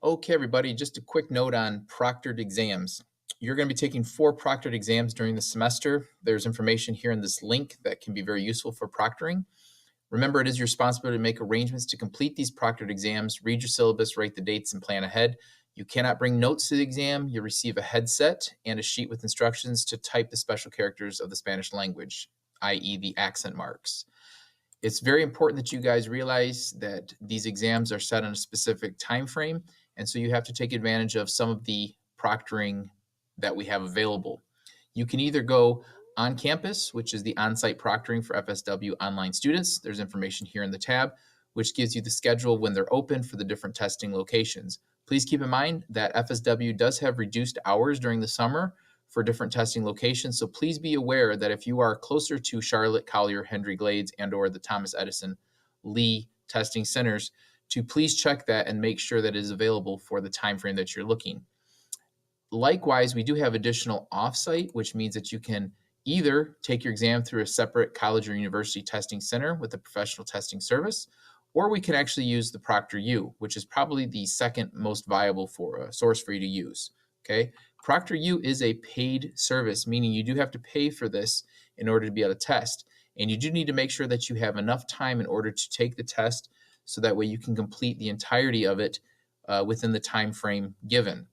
Okay, everybody, just a quick note on proctored exams. You're going to be taking 4 proctored exams during the semester. There's information here in this link that can be very useful for proctoring. Remember, it is your responsibility to make arrangements to complete these proctored exams, read your syllabus, write the dates, and plan ahead. You cannot bring notes to the exam. You'll receive a headset and a sheet with instructions to type the special characters of the Spanish language, i.e. the accent marks. It's very important that you guys realize that these exams are set on a specific time frame, and so you have to take advantage of some of the proctoring that we have available. You can either go on campus, which is the on-site proctoring for FSW online students. There's information here in the tab, which gives you the schedule when they're open for the different testing locations. Please keep in mind that FSW does have reduced hours during the summer for different testing locations. So please be aware that if you are closer to Charlotte, Collier, Hendry Glades, and or the Thomas Edison Lee testing centers, to please check that and make sure that it is available for the time frame that you're looking. Likewise, we do have additional offsite, which means that you can either take your exam through a separate college or university testing center with a professional testing service, or we can actually use the ProctorU, which is probably the second most viable source for you to use. Okay, ProctorU is a paid service, meaning you do have to pay for this in order to be able to test. And you do need to make sure that you have enough time in order to take the test so that way you can complete the entirety of it within the time frame given.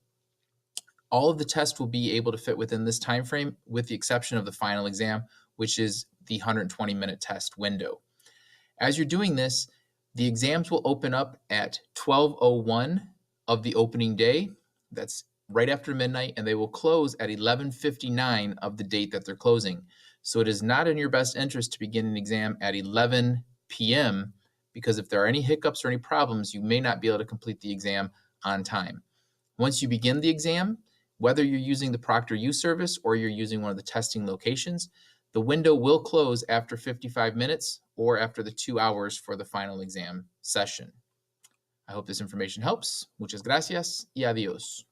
All of the tests will be able to fit within this time frame with the exception of the final exam, which is the 120-minute test window. As you're doing this, the exams will open up at 12:01 of the opening day. That's right after midnight, and they will close at 11:59 of the date that they're closing. So it is not in your best interest to begin an exam at 11 p.m. because if there are any hiccups or any problems, you may not be able to complete the exam on time. Once you begin the exam, whether you're using the ProctorU service or you're using one of the testing locations, the window will close after 55 minutes or after the 2 hours for the final exam session. I hope this information helps. Muchas gracias y adiós.